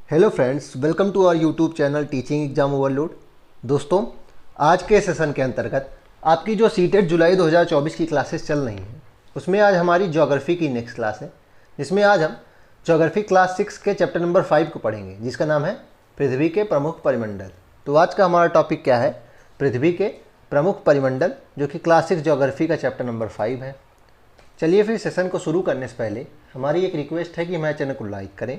Hello friends, welcome to our YouTube channel teaching exam overload. दोस्तों, आज के session के अंतर्गत आपकी जो सीटेट जुलाई 2024 की क्लासेस चल रही हैं उसमें आज हमारी ज्योग्राफी की नेक्स्ट क्लास है, जिसमें आज हम ज्योग्राफी क्लास 6 के चैप्टर नंबर 5 को पढ़ेंगे, जिसका नाम है पृथ्वी के प्रमुख परिमंडल। तो आज का हमारा टॉपिक क्या है? पृथ्वी के प्रमुख परिमंडल, जो कि क्लास 6 ज्योग्राफी का चैप्टर नंबर 5 है। चलिए फिर सेशन को शुरू करने से पहले हमारी एक रिक्वेस्ट है कि हमारे चैनल को लाइक करें,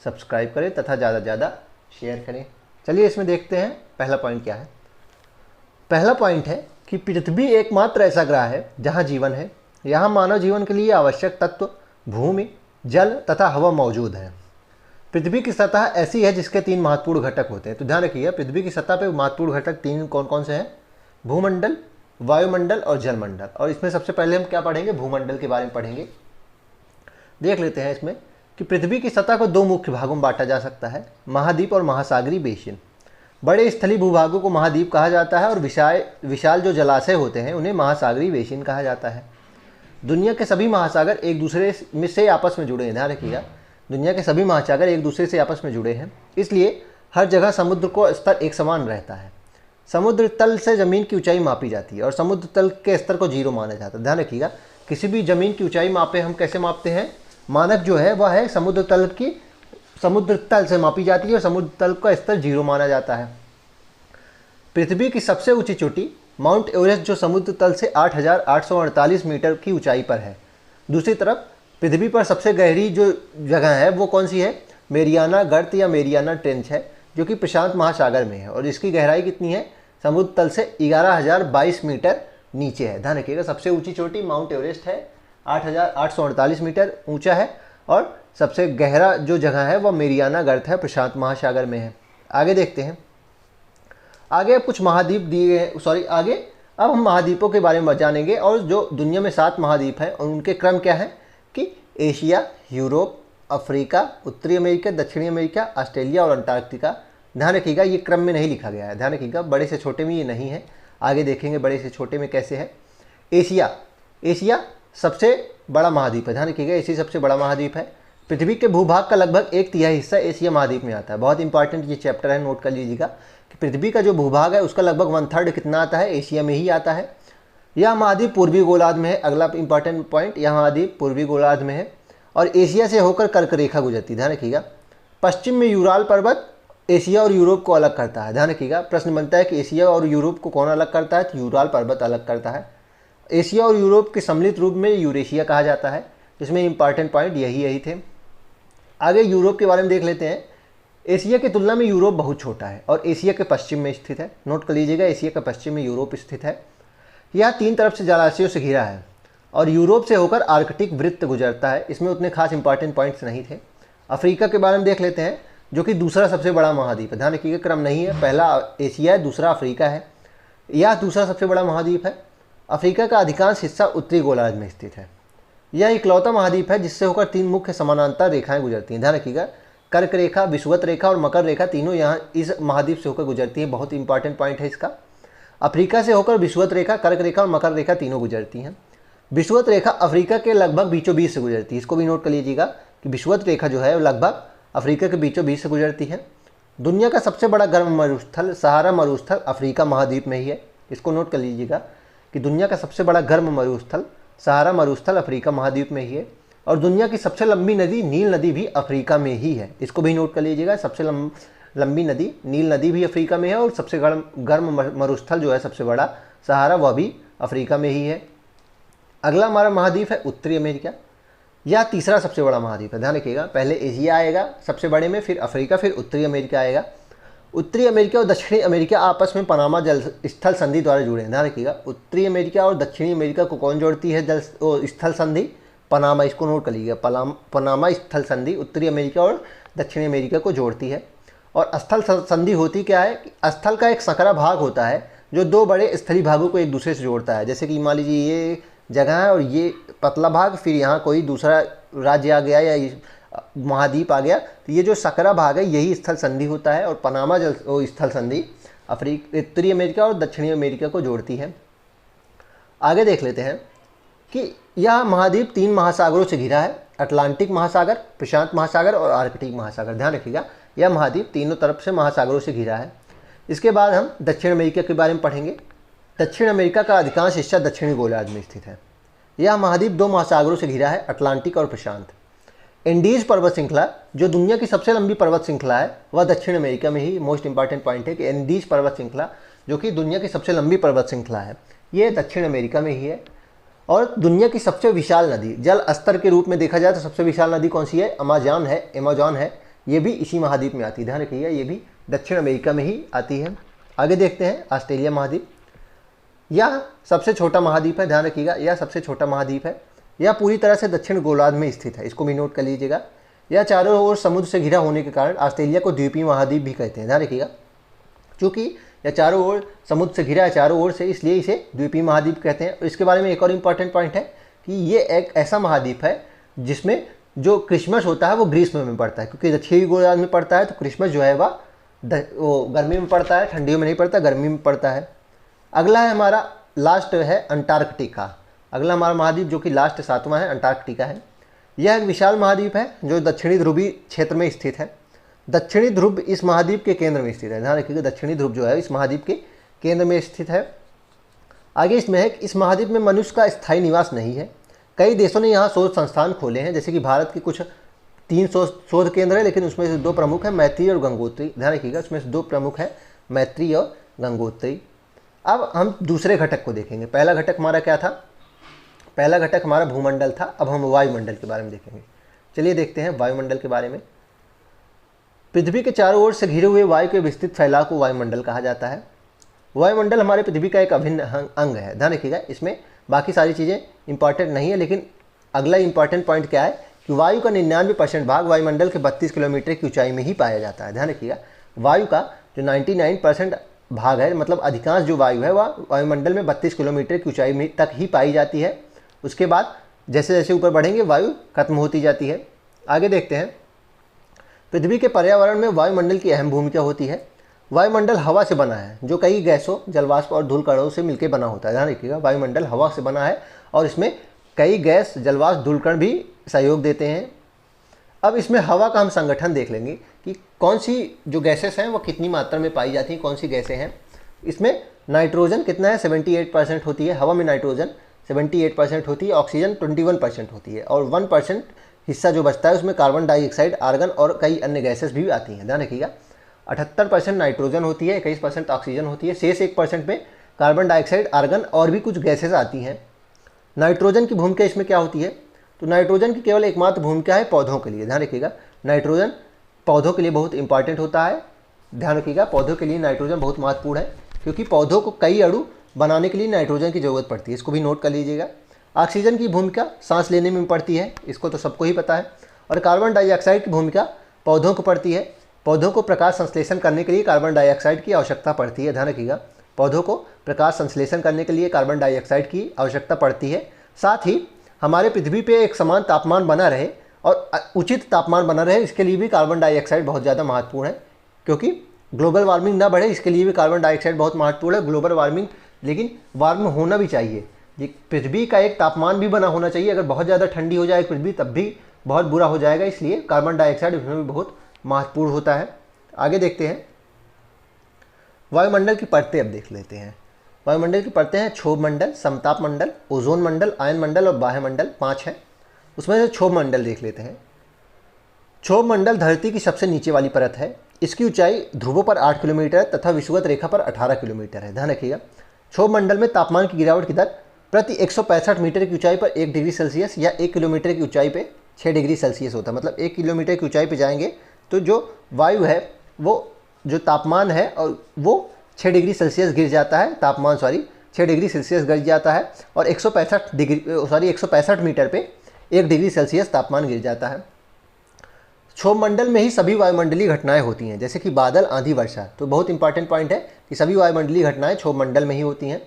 सब्सक्राइब करें तथा ज़्यादा से ज़्यादा शेयर करें। चलिए इसमें देखते हैं पहला पॉइंट क्या है। पहला पॉइंट है कि पृथ्वी एकमात्र ऐसा ग्रह है जहां जीवन है। यहाँ मानव जीवन के लिए आवश्यक तत्व भूमि, जल तथा हवा मौजूद है। पृथ्वी की सतह ऐसी है जिसके 3 महत्वपूर्ण घटक होते हैं। तो ध्यान रखिएगा, पृथ्वी की सतह पर महत्वपूर्ण घटक 3 कौन कौन से हैं? भूमंडल, वायुमंडल और जलमंडल। और इसमें सबसे पहले हम क्या पढ़ेंगे? भूमंडल के बारे में पढ़ेंगे। देख लेते हैं इसमें कि पृथ्वी की सतह को 2 मुख्य भागों में बांटा जा सकता है, महाद्वीप और महासागरीय बेसिन। बड़े स्थलीय भूभागों को महाद्वीप कहा जाता है और विशाल जो जलाशय होते हैं उन्हें महासागरीय बेसिन कहा जाता है। दुनिया के सभी महासागर एक दूसरे में से आपस में जुड़े हैं। ध्यान रखिएगा, दुनिया के सभी महासागर एक दूसरे से आपस में जुड़े हैं, इसलिए हर जगह समुद्र को स्तर एक समान रहता है। समुद्र तल से ज़मीन की ऊंचाई मापी जाती है और समुद्र तल के स्तर को 0 माना जाता है। ध्यान रखिएगा, किसी भी ज़मीन की ऊंचाई मापे हम कैसे मापते हैं? मानक जो है वह है समुद्र तल से मापी जाती है और समुद्र तल का स्तर 0 माना जाता है। पृथ्वी की सबसे ऊंची चोटी माउंट एवरेस्ट, जो समुद्र तल से 8,848 मीटर की ऊंचाई पर है। दूसरी तरफ पृथ्वी पर सबसे गहरी जो जगह है वो कौन सी है? मेरियाना गर्त या मेरियाना ट्रेंच है, जो कि प्रशांत महासागर में है और इसकी गहराई कितनी है? समुद्र तल से 11,022 मीटर नीचे है। ध्यान रखिएगा, सबसे ऊंची चोटी माउंट एवरेस्ट है, 8,848 मीटर ऊंचा है और सबसे गहरा जो जगह है वह मेरियाना गर्त है, प्रशांत महासागर में है। आगे देखते हैं। आगे कुछ महाद्वीप दिए गए आगे अब हम महाद्वीपों के बारे में जानेंगे। और जो दुनिया में 7 महाद्वीप हैं और उनके क्रम क्या है कि एशिया, यूरोप, अफ्रीका, उत्तरी अमेरिका, दक्षिणी अमेरिका, ऑस्ट्रेलिया और अंटार्कटिका। ध्यान रखिएगा, ये क्रम में नहीं लिखा गया है। ध्यान रखिएगा, बड़े से छोटे में ये नहीं है। आगे देखेंगे बड़े से छोटे में कैसे है। एशिया सबसे बड़ा महाद्वीप है। ध्यान रखिएगा, एशिया सबसे बड़ा महाद्वीप है। पृथ्वी के भूभाग का लगभग 1/3 हिस्सा एशिया महाद्वीप में आता है। बहुत इंपॉर्टेंट ये चैप्टर है, नोट कर लीजिएगा कि पृथ्वी का जो भूभाग है उसका लगभग 1/3 कितना आता है? एशिया में ही आता है। यह महाद्वीप पूर्वी गोलार्ध में है। अगला इंपॉर्टेंट पॉइंट, यह महाद्वीप पूर्वी गोलार्ध में है और एशिया से होकर कर्क रेखा गुजरती है। ध्यान रखिएगा, पश्चिम में यूराल पर्वत एशिया और यूरोप को अलग करता है। ध्यान रखिएगा, प्रश्न बनता है कि एशिया और यूरोप को कौन अलग करता है? तो यूराल पर्वत अलग करता है। एशिया और यूरोप के सम्मिलित रूप में यूरेशिया कहा जाता है। इसमें इंपॉर्टेंट पॉइंट यही थे। आगे यूरोप के बारे में देख लेते हैं। एशिया की तुलना में यूरोप बहुत छोटा है और एशिया के पश्चिम में स्थित है। नोट कर लीजिएगा, एशिया के पश्चिम में यूरोप स्थित है। यह 3 तरफ से जलाशयों से घिरा है और यूरोप से होकर आर्कटिक वृत्त गुजरता है। इसमें उतने खास इंपॉर्टेंट पॉइंट्स नहीं थे। अफ्रीका के बारे में देख लेते हैं, जो कि दूसरा सबसे बड़ा महाद्वीप है। ध्यान रखिएगा, क्रम नहीं है, पहला एशिया है, दूसरा अफ्रीका है। यह दूसरा सबसे बड़ा महाद्वीप है। अफ्रीका का अधिकांश हिस्सा उत्तरी गोलार्ध में स्थित है। यह इकलौता महाद्वीप है जिससे होकर 3 मुख्य समानांतर रेखाएं गुजरती हैं। ध्यान रखिएगा, कर्क रेखा, विषुवत रेखा और मकर रेखा तीनों यहाँ इस महाद्वीप से होकर गुजरती हैं। बहुत इंपॉर्टेंट पॉइंट है इसका। अफ्रीका से होकर विषुवत रेखा, कर्क रेखा और मकर रेखा तीनों गुजरती हैं। विषुवत रेखा अफ्रीका के लगभग बीचों बीच से गुजरती है। इसको भी नोट कर लीजिएगा कि विषुवत रेखा जो है लगभग अफ्रीका के बीचों बीच से गुजरती है। दुनिया का सबसे बड़ा गर्म मरुस्थल सहारा मरुस्थल अफ्रीका महाद्वीप में ही है। इसको नोट कर लीजिएगा कि दुनिया का सबसे बड़ा गर्म मरुस्थल सहारा मरुस्थल अफ्रीका महाद्वीप में ही है। और दुनिया की सबसे लंबी नदी नील नदी भी अफ्रीका में ही है। इसको भी नोट कर लीजिएगा, सबसे लंबी नदी नील नदी भी अफ्रीका में है और सबसे गर्म मरुस्थल जो है सबसे बड़ा सहारा, वह भी अफ्रीका में ही है। अगला हमारा महाद्वीप है उत्तरी अमेरिका। यह तीसरा सबसे बड़ा महाद्वीप है। ध्यान रखिएगा, पहले एशिया आएगा सबसे बड़े में, फिर अफ्रीका, फिर उत्तरी अमेरिका आएगा। उत्तरी अमेरिका और दक्षिणी अमेरिका आपस में पनामा जल स्थल संधि द्वारा जुड़े हैं। ध्यान रखिएगा, उत्तरी अमेरिका और दक्षिणी अमेरिका को कौन जोड़ती है? स्थल संधि पनामा। इसको नोट कर लीजिएगा, पनामा स्थल संधि उत्तरी अमेरिका और दक्षिणी अमेरिका को जोड़ती है। और स्थल संधि होती क्या है? स्थल का एक संकरा भाग होता है जो 2 बड़े स्थलीय भागों को एक दूसरे से जोड़ता है। जैसे कि मान लीजिए ये जगह है और ये पतला भाग, फिर यहाँ कोई दूसरा राज्य आ गया या महाद्वीप आ गया, तो ये जो सकरा भाग है यही स्थल संधि होता है। और पनामा स्थल संधि उत्तरी अमेरिका और दक्षिणी अमेरिका को जोड़ती है। आगे देख लेते हैं कि यह महाद्वीप 3 महासागरों से घिरा है अटलांटिक महासागर, प्रशांत महासागर और आर्कटिक महासागर। ध्यान रखिएगा यह महाद्वीप तीनों तरफ से महासागरों से घिरा है। इसके बाद हम दक्षिण अमेरिका के बारे में पढ़ेंगे। दक्षिण अमेरिका का अधिकांश हिस्सा दक्षिणी गोलार्ध में स्थित है। यह महाद्वीप दो महासागरों से घिरा है, अटलांटिक और प्रशांत। एंडीज पर्वत श्रृंखला जो दुनिया की सबसे लंबी पर्वत श्रृंखला है वह दक्षिण अमेरिका में ही। मोस्ट इंपॉर्टेंट पॉइंट है कि एंडीज पर्वत श्रृंखला जो कि दुनिया की सबसे लंबी पर्वत श्रृंखला है ये दक्षिण अमेरिका में ही है। और दुनिया की सबसे विशाल नदी, जल स्तर के रूप में देखा जाए तो सबसे विशाल नदी कौन सी है? अमेज़न है। ये भी इसी महाद्वीप में आती है। ध्यान रखिएगा ये भी दक्षिण अमेरिका में ही आती है। आगे देखते हैं ऑस्ट्रेलिया महाद्वीप। यह सबसे छोटा महाद्वीप है। ध्यान रखिएगा यह सबसे छोटा महाद्वीप है। यह पूरी तरह से दक्षिण गोलार्ध में स्थित है। इसको भी नोट कर लीजिएगा। यह चारों ओर समुद्र से घिरा होने के कारण ऑस्ट्रेलिया को द्वीपीय महाद्वीप भी कहते हैं। ध्यान रखिएगा क्योंकि यह चारों ओर समुद्र से घिरा है चारों ओर से, इसलिए इसे द्वीपीय महाद्वीप कहते हैं। और इसके बारे में एक और इम्पॉर्टेंट पॉइंट है कि ये एक ऐसा महाद्वीप है जिसमें जो क्रिसमस होता है वो ग्रीष्म में पड़ता है, क्योंकि दक्षिणी गोलार्ध में पड़ता है तो क्रिसमस जो है वो गर्मी में पड़ता है, ठंडियों में नहीं पड़ता, गर्मी में पड़ता है। अगला है हमारा लास्ट है अंटार्कटिका। अगला हमारा महाद्वीप जो कि लास्ट 7वां है अंटार्कटिका है। यह एक विशाल महाद्वीप है जो दक्षिणी ध्रुवीय क्षेत्र में स्थित है। दक्षिणी ध्रुव इस महाद्वीप के केंद्र में स्थित है। ध्यान रखिएगा दक्षिणी ध्रुव जो है इस महाद्वीप के केंद्र में स्थित है। आगे इसमें है कि इस महाद्वीप में मनुष्य का स्थायी निवास नहीं है। कई देशों ने यहाँ शोध संस्थान खोले हैं, जैसे कि भारत के कुछ 300 शोध केंद्र है, लेकिन उसमें से 2 प्रमुख हैं, मैत्री और गंगोत्री। ध्यान रखिएगा उसमें से 2 प्रमुख हैं, मैत्री और गंगोत्री। अब हम दूसरे घटक को देखेंगे। पहला घटक हमारा क्या था? पहला घटक हमारा भूमंडल था। अब हम वायुमंडल के बारे में देखेंगे। चलिए देखते हैं वायुमंडल के बारे में। पृथ्वी के चारों ओर से घिरे हुए वायु के विस्तृत फैलाव को वायुमंडल कहा जाता है। वायुमंडल हमारे पृथ्वी का एक अभिन्न अंग है। ध्यान रखिएगा इसमें बाकी सारी चीज़ें इंपॉर्टेंट नहीं है, लेकिन अगला इंपॉर्टेंट पॉइंट क्या है कि वायु का 99% भाग वायुमंडल के 32 किलोमीटर की ऊंचाई में ही पाया जाता है। ध्यान रखिएगा वायु का जो 99% भाग है, मतलब अधिकांश जो वायु है वह वायुमंडल में 32 किलोमीटर की ऊंचाई में तक ही पाई जाती है। उसके बाद जैसे जैसे ऊपर बढ़ेंगे वायु खत्म होती जाती है। आगे देखते हैं पृथ्वी के पर्यावरण में वायुमंडल की अहम भूमिका होती है। वायुमंडल हवा से बना है जो कई गैसों, जलवाष्प और धूलकणों से मिलकर बना होता है। ध्यान रखिएगा वायुमंडल हवा से बना है और इसमें कई गैस, जलवाष्प, धूलकण भी सहयोग देते हैं। अब इसमें हवा का हम संगठन देख लेंगे कि कौन सी जो गैसेस हैं वो कितनी मात्रा में पाई जाती हैं, कौन सी गैसें हैं। इसमें नाइट्रोजन कितना है? 78% होती है। हवा में नाइट्रोजन 78% होती है, ऑक्सीजन 21% होती है और 1% हिस्सा जो बचता है उसमें कार्बन डाइऑक्साइड, आर्गन और कई अन्य गैसेस भी आती हैं। ध्यान रखिएगा 78% नाइट्रोजन होती है, 21% ऑक्सीजन होती है, शेष 1% में कार्बन डाइऑक्साइड, आर्गन और भी कुछ गैसेस आती हैं। नाइट्रोजन की भूमिका इसमें क्या होती है? तो नाइट्रोजन की केवल एकमात्र भूमिका है पौधों के लिए। ध्यान रखिएगा नाइट्रोजन पौधों के लिए बहुत इंपॉर्टेंट होता है। ध्यान रखिएगा पौधों के लिए नाइट्रोजन बहुत महत्वपूर्ण है, क्योंकि पौधों को कई अणु बनाने के लिए नाइट्रोजन की ज़रूरत पड़ती है। इसको भी नोट कर लीजिएगा। ऑक्सीजन की भूमिका सांस लेने में पड़ती है, इसको तो सबको ही पता है। और कार्बन डाइऑक्साइड की भूमिका पौधों को पड़ती है। पौधों को प्रकाश संश्लेषण करने के लिए कार्बन डाइऑक्साइड की आवश्यकता पड़ती है। ध्यान रखिएगा पौधों को प्रकाश संश्लेषण करने के लिए कार्बन डाइऑक्साइड की आवश्यकता पड़ती है। साथ ही हमारे पृथ्वी पे एक समान तापमान बना रहे और उचित तापमान बना रहे, इसके लिए भी कार्बन डाइऑक्साइड बहुत ज़्यादा महत्वपूर्ण है, क्योंकि ग्लोबल वार्मिंग ना बढ़े इसके लिए भी कार्बन डाइऑक्साइड बहुत महत्वपूर्ण है। ग्लोबल वार्मिंग लेकिन वार्म होना भी चाहिए, ये पृथ्वी का एक तापमान भी बना होना चाहिए। अगर बहुत ज़्यादा ठंडी हो जाए पृथ्वी तब भी बहुत बुरा हो जाएगा, इसलिए कार्बन डाइऑक्साइड इसमें भी बहुत महत्वपूर्ण होता है। आगे देखते हैं वायुमंडल की परतें। अब देख लेते हैं वायुमंडल की परतें हैं क्षोभ मंडल, समताप मंडल, ओजोन मंडल, आयन मंडल और बाह्य मंडल। 5 है। उसमें से क्षोभ मंडल देख लेते हैं। क्षोभ मंडल धरती की सबसे नीचे वाली परत है। इसकी ऊंचाई ध्रुवों पर 8 किलोमीटर तथा विषुवत रेखा पर 18 किलोमीटर है। ध्यान रखिएगा क्षोभ मंडल में तापमान की गिरावट की दर प्रति 165 मीटर की ऊंचाई पर 1 डिग्री सेल्सियस या 1 किलोमीटर की ऊंचाई पे 6 डिग्री सेल्सियस होता है। मतलब 1 किलोमीटर की ऊंचाई पे जाएंगे तो जो वायु है वो जो तापमान है और वो 6 डिग्री सेल्सियस गिर जाता है। तापमान 6 डिग्री सेल्सियस गिर जाता है और 165 मीटर पे 1 डिग्री सेल्सियस तापमान गिर जाता है। क्षोभ मंडल में ही सभी वायुमंडलीय घटनाएं होती हैं, जैसे कि बादल, आंधी, वर्षा। तो बहुत इंपॉर्टेंट पॉइंट है कि सभी वायुमंडलीय घटनाएं क्षोभ मंडल में ही होती हैं।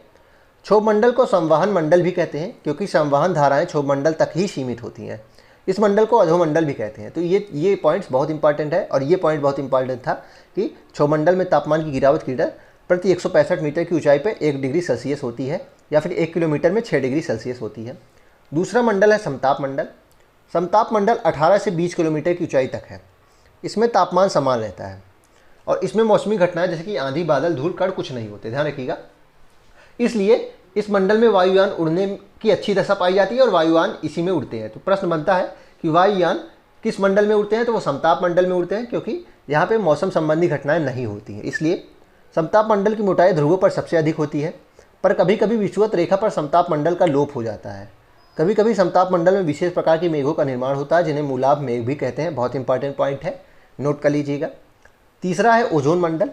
क्षोभ मंडल को संवहन मंडल भी कहते हैं, क्योंकि संवहन धाराएं क्षोभ मंडल तक ही सीमित होती हैं। इस मंडल को अधोमंडल भी कहते हैं। तो ये पॉइंट्स बहुत इंपॉर्टेंट है। और ये पॉइंट बहुत इंपॉर्टेंट था कि क्षोभ मंडल में तापमान की गिरावट की दर प्रति 165 मीटर की ऊंचाई पर 1 डिग्री सेल्सियस होती है, या फिर 1 किलोमीटर में 6 डिग्री सेल्सियस होती है। दूसरा मंडल है समताप मंडल। समताप मंडल 18 से 20 किलोमीटर की ऊंचाई तक है। इसमें तापमान समान रहता है और इसमें मौसमी घटनाएं जैसे कि आंधी, बादल, धूल, कण कुछ नहीं होते, ध्यान रखिएगा। इसलिए इस मंडल में वायुयान उड़ने की अच्छी दशा पाई जाती है और वायुयान इसी में उड़ते हैं। तो प्रश्न बनता है कि वायुयान किस मंडल में उड़ते हैं, तो वो समताप मंडल में उड़ते हैं, क्योंकि यहाँ पे मौसम संबंधी घटनाएं नहीं होती हैं। इसलिए समताप मंडल की मोटाई ध्रुवों पर सबसे अधिक होती है, पर कभी कभी विषुवत रेखा पर समताप मंडल का लोप हो जाता है। कभी कभी समताप मंडल में विशेष प्रकार के मेघों का निर्माण होता है, जिन्हें मूलाभ मेघ भी कहते हैं। बहुत इंपॉर्टेंट पॉइंट है, नोट कर लीजिएगा। तीसरा है ओजोन मंडल।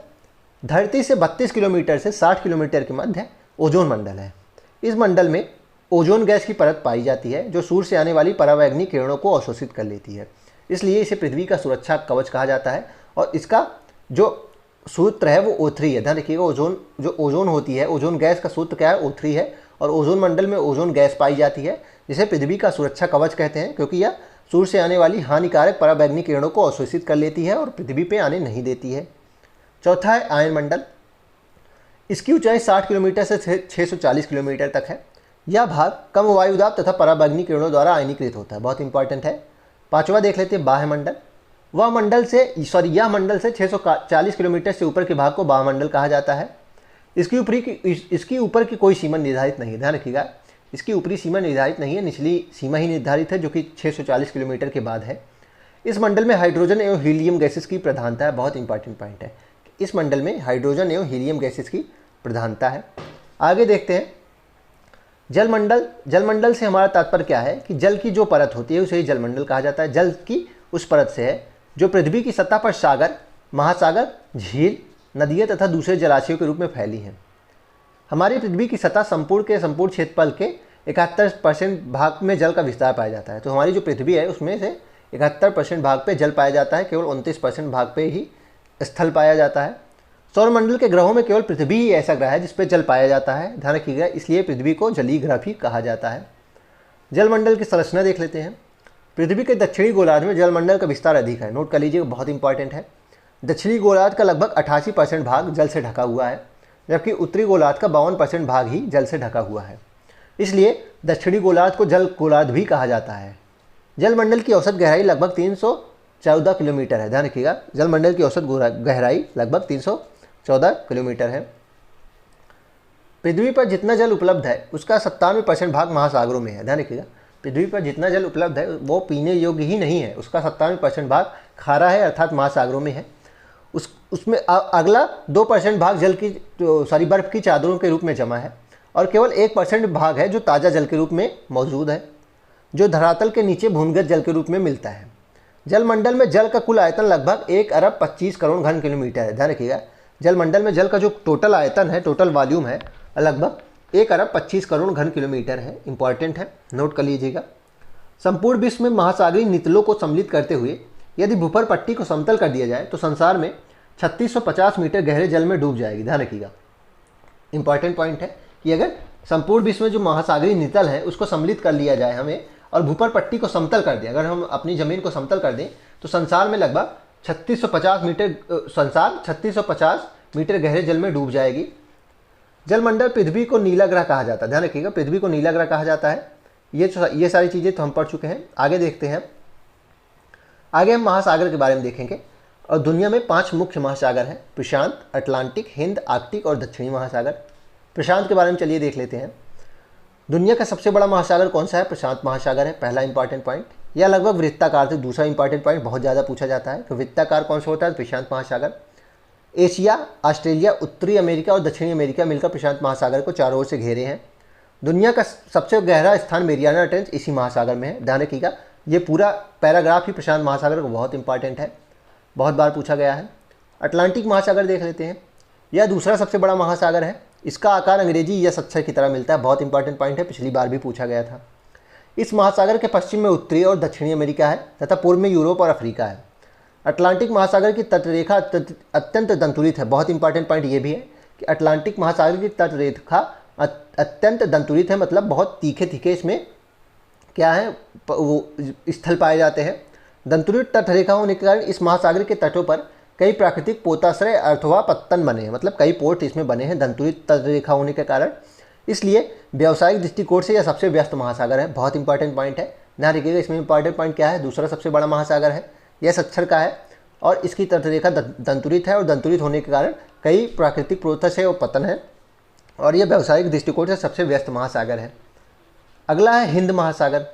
धरती से 32 किलोमीटर से 60 किलोमीटर के मध्य ओजोन मंडल है। इस मंडल में ओजोन गैस की परत पाई जाती है, जो सूर्य से आने वाली परावैंगनी किरणों को अवशोषित कर लेती है। इसलिए इसे पृथ्वी का सुरक्षा कवच कहा जाता है और इसका जो सूत्र है वो O3 है। ध्यान रखिएगा, जो ओजोन होती है, ओजोन गैस का सूत्र क्या है, O3 है। और ओजोन मंडल में ओजोन गैस पाई जाती है, जिसे पृथ्वी का सुरक्षा कवच कहते हैं, क्योंकि यह सूर्य से आने वाली हानिकारक परावैंगनी किरणों को अवशोषित कर लेती है और पृथ्वी पे आने नहीं देती है। चौथा है आयन मंडल। इसकी ऊंचाई 60 किलोमीटर से 640 किलोमीटर तक है। यह भाग कम वायुदाब तथा परावैंगनी किरणों द्वारा आयनीकृत होता है। बहुत इंपॉर्टेंट है। पांचवा देख लेते हैं बाह्य मंडल। यह मंडल से 640 किलोमीटर से ऊपर के भाग को बाह्य मंडल कहा जाता है। इसकी ऊपर की कोई सीमा निर्धारित नहीं है। ध्यान रखिएगा, इसकी ऊपरी सीमा निर्धारित नहीं है, निचली सीमा ही निर्धारित है, जो कि 640 किलोमीटर के बाद है। इस मंडल में हाइड्रोजन एवं हीलियम गैसेस की प्रधानता है। बहुत इंपॉर्टेंट पॉइंट है, इस मंडल में हाइड्रोजन एवं हीलियम गैसेस की प्रधानता है। आगे देखते हैं जलमंडल। जलमंडल से हमारा तात्पर्य क्या है कि जल की जो परत होती है उसे ही जलमंडल कहा जाता है। जल की उस परत से है जो पृथ्वी की सतह पर सागर, महासागर, झील, नदियाँ तथा दूसरे जलाशयों के रूप में फैली हैं। हमारी पृथ्वी की सतह संपूर्ण क्षेत्रफल के 71% भाग में जल का विस्तार पाया जाता है। तो हमारी जो पृथ्वी है उसमें से 71% भाग पे जल पाया जाता है, केवल 29% भाग पे ही स्थल पाया जाता है। सौरमंडल के ग्रहों में केवल पृथ्वी ही ऐसा ग्रह है जिस पे जल पाया जाता है। ध्यान रखिएगा, इसलिए पृथ्वी को जलीय ग्रह भी कहा जाता है। जलमंडल की संरचना देख लेते हैं। पृथ्वी के दक्षिणी गोलार्ध में जलमंडल का विस्तार अधिक है। नोट कर लीजिएगा, बहुत इंपॉर्टेंट है। दक्षिणी गोलार्ध का लगभग 88% भाग जल से ढका हुआ है, जबकि उत्तरी गोलार्ध का 52% भाग ही जल से ढका हुआ है। इसलिए दक्षिणी गोलार्ध को जल गोलार्ध भी कहा जाता है। जलमंडल की औसत गहराई लगभग 314 किलोमीटर है। ध्यान रखिएगा, जलमंडल की औसत गहराई लगभग 314 किलोमीटर है। पृथ्वी पर जितना जल उपलब्ध है उसका 97% भाग महासागरों में है। ध्यान रखिएगा, पृथ्वी पर जितना जल उपलब्ध है वो पीने योग्य ही नहीं है, उसका 97% भाग खारा है, अर्थात महासागरों में है। उसमें अगला 2% भाग बर्फ़ की चादरों के रूप में जमा है और केवल 1% भाग है जो ताज़ा जल के रूप में मौजूद है, जो धरातल के नीचे भूमिगत जल के रूप में मिलता है। जलमंडल में जल का कुल आयतन लगभग 1 अरब 25 करोड़ घन किलोमीटर है। ध्यान रखिएगा, जलमंडल में जल का जो टोटल आयतन है, टोटल वॉल्यूम है, लगभग 1 अरब 25 करोड़ घन किलोमीटर है। इंपॉर्टेंट है, नोट कर लीजिएगा। संपूर्ण विश्व में महासागरीय नितलों को सम्मिलित करते हुए यदि भूपर पट्टी को समतल कर दिया जाए तो संसार में 3650 मीटर गहरे जल में डूब जाएगी। ध्यान रखिएगा, इंपॉर्टेंट पॉइंट है कि अगर संपूर्ण विश्व में जो महासागरीय नितल है उसको सम्मिलित कर लिया जाए हमें, और भूपर पट्टी को समतल कर दें, अगर हम अपनी ज़मीन को समतल कर दें तो संसार में लगभग 3650 मीटर गहरे जल में डूब जाएगी। जलमंडल पृथ्वी को नीला ग्रह कहा जाता है। ध्यान रखिएगा, पृथ्वी को नीला ग्रह कहा जाता है। ये सारी चीज़ें तो हम पढ़ चुके हैं। आगे देखते हैं, आगे हम महासागर के बारे में देखेंगे। और दुनिया में 5 मुख्य महासागर हैं, प्रशांत, अटलांटिक, हिंद, आर्कटिक और दक्षिणी महासागर। प्रशांत के बारे में चलिए देख लेते हैं। दुनिया का सबसे बड़ा महासागर कौन सा है? प्रशांत महासागर है, पहला इंपॉर्टेंट पॉइंट। यह लगभग वृत्ताकार थे। दूसरा इंपॉर्टेंट पॉइंट बहुत ज़्यादा पूछा जाता है कि वृत्ताकार कौन सा होता है? प्रशांत महासागर। एशिया, ऑस्ट्रेलिया, उत्तरी अमेरिका और दक्षिणी अमेरिका मिलकर प्रशांत महासागर को चारों ओर से घेरे हैं। दुनिया का सबसे गहरा स्थान मेरियाना ट्रेंच इसी महासागर में है। ध्यान रखिएगा, ये पूरा पैराग्राफ ही प्रशांत महासागर को बहुत इंपॉर्टेंट है, बहुत बार पूछा गया है। अटलांटिक महासागर देख लेते हैं। यह दूसरा सबसे बड़ा महासागर है। इसका आकार अंग्रेजी यस अक्षर की तरह मिलता है। बहुत इंपॉर्टेंट पॉइंट है, पिछली बार भी पूछा गया था। इस महासागर के पश्चिम में उत्तरी और दक्षिणी अमेरिका है तथा पूर्व में यूरोप और अफ्रीका है। अटलांटिक महासागर की तटरेखा अत्यंत दंतुलित है। बहुत इंपॉर्टेंट पॉइंट ये भी है कि अटलांटिक महासागर की तटरेखा अत्यंत दंतुलित है, मतलब बहुत तीखे तीखे इसमें क्या है वो स्थल पाए जाते हैं। दंतुलित तटरेखा होने के कारण इस महासागर के तटों पर कई प्राकृतिक पोताश्रय अथवा पत्तन बने हैं, मतलब कई पोर्ट इसमें बने हैं दंतुलित तटरेखा होने के कारण। इसलिए व्यावसायिक दृष्टिकोण से यह सबसे व्यस्त महासागर है। बहुत इंपॉर्टेंट पॉइंट है, ध्यान रखिएगा, इसमें इंपॉर्टेंट पॉइंट क्या है, दूसरा सबसे बड़ा महासागर है, यह सच्छर का है और इसकी तटरेखा दंतुरित है और दंतुरित होने के कारण कई प्राकृतिक प्रोसेस से वो पतन है और यह व्यावसायिक दृष्टिकोण से सबसे व्यस्त महासागर है। अगला है हिंद महासागर।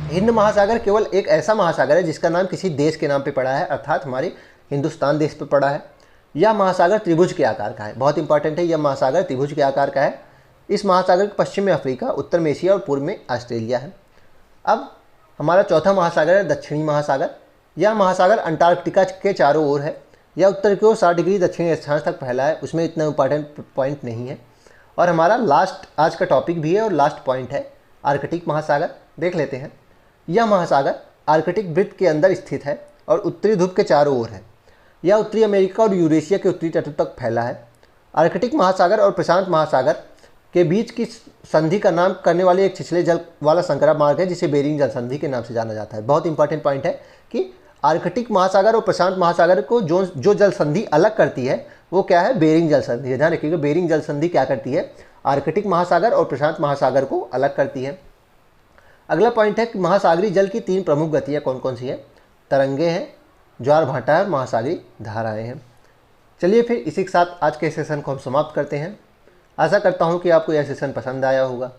हिंद महासागर केवल एक ऐसा महासागर है जिसका नाम किसी देश के नाम पे पड़ा है, अर्थात हमारे हिंदुस्तान देश पे पड़ा है। यह महासागर त्रिभुज के आकार का है, बहुत इंपॉर्टेंट है, यह महासागर त्रिभुज के आकार का है। इस महासागर के पश्चिम में अफ्रीका, उत्तर में एशिया और पूर्व में ऑस्ट्रेलिया है। अब हमारा चौथा महासागर है दक्षिणी महासागर। यह महासागर अंटार्कटिका के चारों ओर है। यह उत्तर की ओर 60 डिग्री दक्षिणी अक्षांश तक फैला है, उसमें इतना इंपॉर्टेंट पॉइंट नहीं है। और हमारा लास्ट आज का टॉपिक भी है और लास्ट पॉइंट है आर्कटिक महासागर। देख लेते हैं। यह महासागर आर्कटिक वृत्त के अंदर स्थित है और उत्तरी ध्रुव के चारों ओर है। यह उत्तरी अमेरिका और यूरेशिया के उत्तरी तटों तक फैला है। आर्कटिक महासागर और प्रशांत महासागर के बीच की संधि का नाम करने वाली एक छिछले जल वाला संकरा मार्ग है जिसे बेरिंग जल संधि के नाम से जाना जाता है। बहुत इंपॉर्टेंट पॉइंट है कि आर्कटिक महासागर और प्रशांत महासागर को जो जल संधि अलग करती है वो क्या है, बेरिंग जल संधि है। ध्यान रखिएगा, बेरिंग जल संधि क्या करती है, आर्कटिक महासागर और प्रशांत महासागर को अलग करती है। अगला पॉइंट है कि महासागरीय जल की 3 प्रमुख गतियाँ कौन कौन सी हैं, तरंगे हैं, ज्वार भाटा है और महासागरीय धाराएं हैं। चलिए फिर इसी के साथ आज के सेशन को हम समाप्त करते हैं। आशा करता हूँ कि आपको यह सेशन पसंद आया होगा।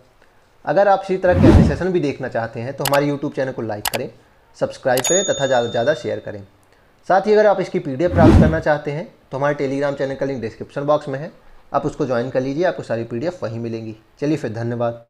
अगर आप इसी तरह के अन्य सेशन भी देखना चाहते हैं तो हमारे यूट्यूब चैनल को लाइक करें, सब्सक्राइब करें तथा ज़्यादा से ज़्यादा शेयर करें। साथ ही अगर आप इसकी PDF प्राप्त करना चाहते हैं तो हमारे टेलीग्राम चैनल का लिंक डिस्क्रिप्शन बॉक्स में है, आप उसको ज्वाइन कर लीजिए, आपको सारी PDF वहीं मिलेंगी। चलिए फिर, धन्यवाद।